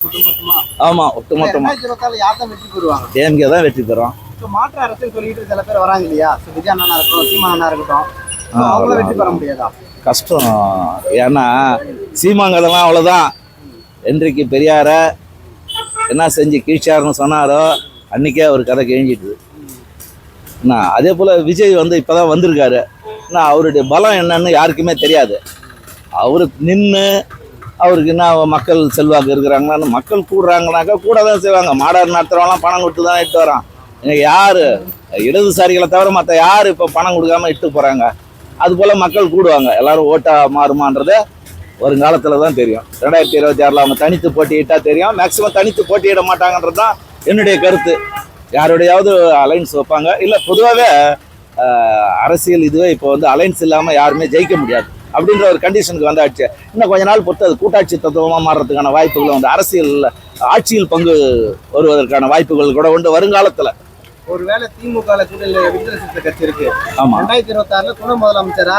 ஆமா, ஒட்டுமொத்தமா டிஎம்கே தான் வெற்றி பெறும். மாற்று அரசியல் சொல்லிட்டு சில பேர் வராங்க இல்லையா, விஜய் அண்ணா இருக்கட்டும், சீமான் அண்ணா இருக்கட்டும், அவங்கள வெற்றி பெற முடியாதா? கஷ்டம். ஏன்னா சீமாங்கதெல்லாம் அவ்வளோதான். என்றைக்கு பெரியார என்ன செஞ்சு கீழ்ச்சாருன்னு சொன்னாரோ அன்றைக்கே அவர் கதை கிழிஞ்சிட்டுது. என்ன அதே போல் விஜய் இப்போ தான் வந்திருக்காரு. என்ன அவருடைய பலம் என்னன்னு யாருக்குமே தெரியாது. அவரு நின்று அவருக்கு என்ன மக்கள் செல்வாக்கு இருக்கிறாங்களான்னு மக்கள் கூடுறாங்கனாக்கா கூட தான் செய்வாங்க. மாடர் நடத்துகிறவங்களாம் பணம் கொடுத்து தான் இட்டு வரான். எனக்கு யார் இடதுசாரிகளை தவிர மற்ற யார் இப்போ பணம் கொடுக்காம இட்டு போகிறாங்க? அதுபோல் மக்கள் கூடுவாங்க. எல்லோரும் ஓட்டா மாறுமான்றதை வருங்காலத்தில் தான் தெரியும். 2026 அவங்க தனித்து போட்டியிட்டா தெரியும். மேக்சிமம் தனித்து போட்டியிட மாட்டாங்கன்றது தான் என்னுடைய கருத்து. யாருடையாவது அலைன்ஸ் வைப்பாங்க. இல்லை பொதுவாகவே அரசியல் இதுவே இப்போ அலைன்ஸ் இல்லாமல் யாருமே ஜெயிக்க முடியாது அப்படின்ற ஒரு கண்டிஷனுக்கு வந்தாச்சு. இன்னும் கொஞ்ச நாள் பொறுத்து அது கூட்டாட்சி தத்துவமாக மாறுறதுக்கான வாய்ப்புகள் அரசியல் ஆட்சியில் பங்கு வருவதற்கான வாய்ப்புகள் கூட உண்டு வருங்காலத்தில். ஒருவேளை திமுக விடுதலை சிறுத்தை கட்சி இருக்கு, ஆமா, 2026 துணை முதலமைச்சரா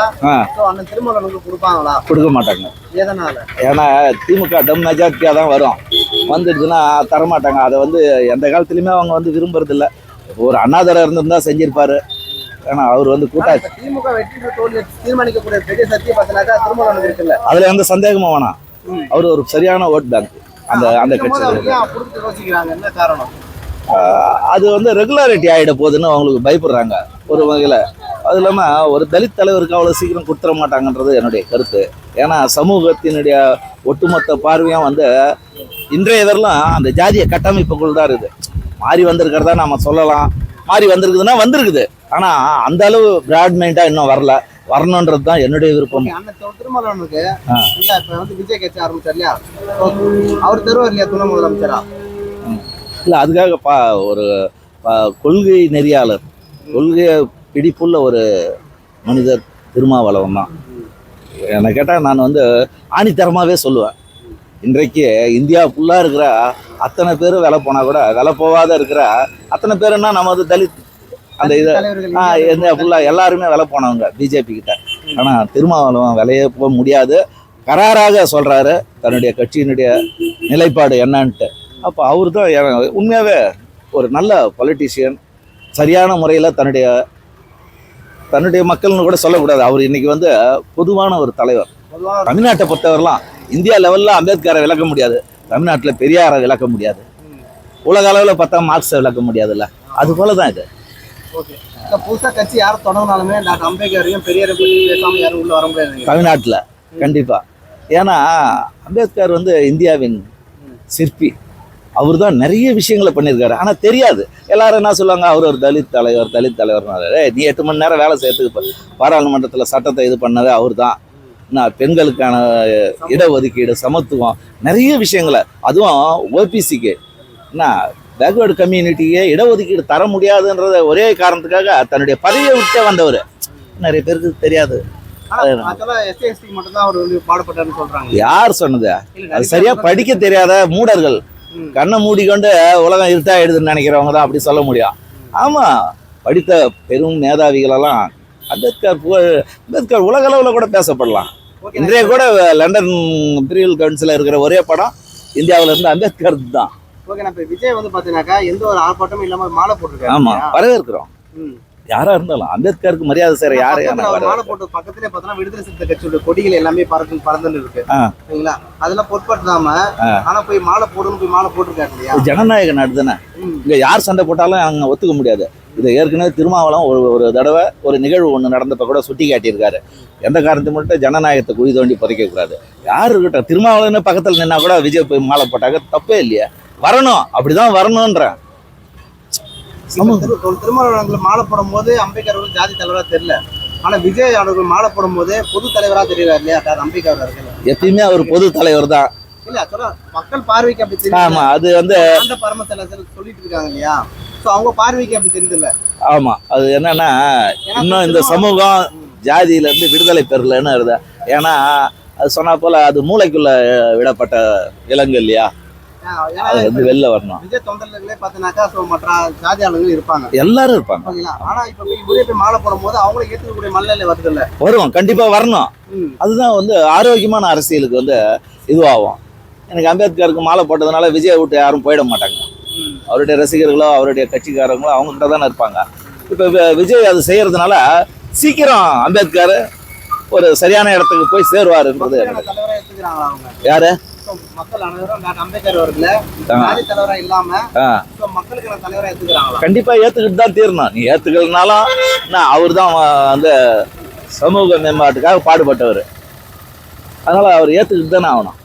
அண்ணன் திருமாவளவனுக்கு கொடுப்பாங்களா? கொடுக்க மாட்டாங்க. எதனால? ஏன்னா திமுக டம் மெஜாரிட்டியா தான் வரும். வந்துடுச்சுன்னா தரமாட்டாங்க. அதை எந்த காலத்துலயுமே அவங்க விரும்புறது இல்லை. ஒரு அண்ணாதரம் இருந்திருந்தா செஞ்சிருப்பாரு. ஏன்னா அவர் கூட்டாட்சி திமுக வெற்றி தோல்வி தீர்மானிக்கக்கூடிய பெரிய சத்திய பார்த்தனாக்கா திருமாவளவனுக்கு இருக்குல்ல, அதுல எந்த சந்தேகமும் வேணாம். அவர் ஒரு சரியான ஓட் பேங்க் அந்த கட்சி. யோசிக்கிறாங்க என்ன காரணம்? அது ரெகுலாரிட்டி ஆகிட போகுதுன்னு அவங்களுக்கு பயப்படுறாங்க ஒரு வகையில். அது இல்லாமல் ஒரு தலித் தலைவருக்கு அவ்வளோ சீக்கிரம் கொடுத்துட மாட்டாங்கன்றது என்னுடைய கருத்து. ஏன்னா சமூகத்தினுடைய ஒட்டுமொத்த பார்வையும் இன்றைய வரலாம் அந்த ஜாதிய கட்டமைப்புக்குள் தான் இருக்குது. மாறி வந்திருக்கிறதா நம்ம சொல்லலாம். மாறி வந்திருக்குதுன்னா வந்திருக்குது. ஆனால் அந்த அளவு பிராட்மைண்டாக இன்னும் வரணுன்றது தான் என்னுடைய விருப்பம். திருமாவளவனுக்கு இப்போ விஜய் கட்சி ஆரம்பிச்சார் இல்லையா, அவர் தருவார் இல்லையா துணை முதலமைச்சரா? இல்லை, அதுக்காக ஒரு கொள்கை நெறியாளர், கொள்கையை பிடிப்புள்ள ஒரு மனிதர் திருமாவளவன் தான். என்னை கேட்டால் நான் ஆணித்தரமாகவே சொல்லுவேன். இன்றைக்கு இந்தியா ஃபுல்லாக இருக்கிற அத்தனை பேரும் விலை போனால் கூட விலை போகாத இருக்கிற அத்தனை பேருன்னா நம்ம தலித் அந்த இதை இந்தியா ஃபுல்லாக எல்லாருமே விலை போனவங்க பிஜேபி கிட்ட. ஆனால் திருமாவளவன் விலையே போக முடியாது கராராக சொல்கிறாரு தன்னுடைய கட்சியினுடைய நிலைப்பாடு என்னன்ட்டு. அப்போ அவர் தான் உண்மையாகவே ஒரு நல்ல பொலிட்டீஷியன். சரியான முறையில் தன்னுடைய மக்கள்னு கூட சொல்லக்கூடாது. அவர் இன்னைக்கு பொதுவான ஒரு தலைவர். தமிழ்நாட்டை பொறுத்தவரெலாம் இந்தியா லெவலில் அம்பேத்கரை விளக்க முடியாது, தமிழ்நாட்டில் பெரியாரை விளக்க முடியாது, உலக அளவில் பார்த்தா மார்க்ஸை விளக்க முடியாதுல்ல. அது போல தான் இது. ஓகே, புதுசாக கட்சி யாரும் தொடங்கினாலுமே டாக்டர் அம்பேத்கரையும் பெரியாரை பேசாமல் யாரும் உள்ள வர முடியாது தமிழ்நாட்டில் கண்டிப்பாக. ஏன்னா அம்பேத்கர் இந்தியாவின் சிற்பி. அவர் தான் நிறைய விஷயங்களை பண்ணியிருக்காரு. ஆனால் தெரியாது. எல்லாரும் என்ன சொல்லுவாங்க, அவர் ஒரு தலித் தலைவர்னால நீ 8 மணி நேரம் வேலை செய்யறதுக்கு பாராளுமன்றத்தில் சட்டத்தை இது பண்ணது அவர் தான். நான் பெண்களுக்கான இடஒதுக்கீடு, சமத்துவம், நிறைய விஷயங்களை, அதுவும் ஓபிசிக்கு என்ன பேக்வேர்டு கம்யூனிட்டிக்கு இடஒதுக்கீடு தர முடியாதுன்றத ஒரே காரணத்துக்காக தன்னுடைய பதவியை விட்டே வந்தவர். நிறைய பேருக்கு தெரியாது. யார் சொன்னது? அது சரியா படிக்க தெரியாத மூடர்கள், கண்ணை மூடிக்கொண்டு உலகம் இருட்டாயிடுதுன்னு நினைக்கிறவங்க தான் அப்படி சொல்ல முடியும். ஆமா, படித்த பெரும் மேதாவிகளெல்லாம் அம்பேத்கர் உலக அளவில் கூட பேசப்படலாம். இன்றைய கூட லண்டன் இம்பீரியல் கவுன்சில் இருக்கிற ஒரே படம் இந்தியாவில இருந்து அம்பேத்கர் தான். ஓகே, நான் இப்போ விஜய் பார்த்தீங்கன்னாக்கா எந்த ஒரு ஆர்ப்பாட்டமும் இல்லாமல் மாலை போட்டுருக்காரு. ஆமா, வரவேற்கிறோம். யாரா இருந்தாலும் அம்பேத்கருக்கு மரியாதை செய்யற யாரு மாலை போட்டு பக்கத்திலே பார்த்தோன்னா விடுதலை சிறுத்தை கட்சியோட கொடிகள் எல்லாமே பறந்து இருக்கு சரிங்களா, அதெல்லாம் பொருட்படுத்தாம ஆனா போய் மாலை போட்டுருக்காரு இல்லையா? ஜனநாயக நாடு தானே. இங்க யார் சண்டை போட்டாலும் அங்க ஒத்துக்க முடியாது. இதை ஏற்கனவே திருமாவளவன் ஒரு தடவை ஒரு நிகழ்வு ஒன்று நடந்தப்ப கூட சுட்டி காட்டியிருக்காரு. எந்த காரணத்தை மட்டும் ஜனநாயகத்தை குழி தோண்டி புதைக்க கூடாது. யாரு இருக்கட்டும், திருமாவளவன் பக்கத்தில் நின்னா கூட விஜய் போய் மாலை போட்டாக்க தப்பே இல்லையா? வரணும், அப்படிதான் வரணும்ன்ற. திருமாவளவன் மாலை போடும் போது அம்பேத்கர் ஜாதி தலைவரா தெரியல, ஆனா விஜய் அவர்கள் மாலை போடும் போது பொது தலைவரா தெரியறாரு இல்லையா? அம்பேத்கர் எப்பயுமே அவர் பொது தலைவர் தான். இல்ல சொல்ல மக்கள் பார்வைக்கு அப்படி தெரியும். ஆமா, அது பரமசேலர் சொல்லிட்டு இருக்காங்க இல்லையா, அவங்க பார்வைக்கு அப்படி தெரியுதுல்ல. ஆமா, அது என்னன்னா இன்னும் இந்த சமூகம் ஜாதியில இருந்து விடுதலை பெறலன்னு வருது. ஏன்னா அது சொன்னா போல அது மூளைக்குள்ள விடப்பட்ட விலங்கு இல்லையா, அது வெளில வரணும். விஜய் தொண்டர்களே பார்த்தீங்கன்னாக்கா மற்ற ஜாதி ஆளுங்க இருப்பாங்க, எல்லாரும் இருப்பாங்க. ஆனா இப்ப போய் மாலை போடும் போது அவங்கள ஏற்றுக்கக்கூடிய மனநிலை வருது இல்ல? வரும், கண்டிப்பா வரணும். அதுதான் ஆரோக்கியமான அரசியலுக்கு இதுவாகும். எனக்கு அம்பேத்கருக்கு மாலை போட்டதுனால விஜயை விட்டு யாரும் போயிட மாட்டாங்க. அவருடைய ரசிகர்களோ அவருடைய கட்சிக்காரங்களோ அவங்ககிட்ட தானே இருப்பாங்க. இப்போ விஜய் அது செய்யறதுனால சீக்கிரம் அம்பேத்கர் ஒரு சரியான இடத்துக்கு போய் சேருவாருன்றது தலைவரா எடுத்துக்கிறாங்களா அவங்க? யாரு இப்போ மக்கள் அனைவரும் டாக்டர் அம்பேத்கர் அவர்களை ஜாதி தலைவரா இல்லாம இப்போ மக்களுக்கு தலைவரா எடுத்துக்கிறாங்களா? கண்டிப்பா ஏத்துக்கிட்டு தான் தீரணும். நீ ஏத்துக்கலனாலும் அவர் தான் அந்த சமூக மேம்பாட்டுக்காக பாடுபட்டவர். அதனால அவர் ஏத்துக்கிட்டு தானே ஆகணும்.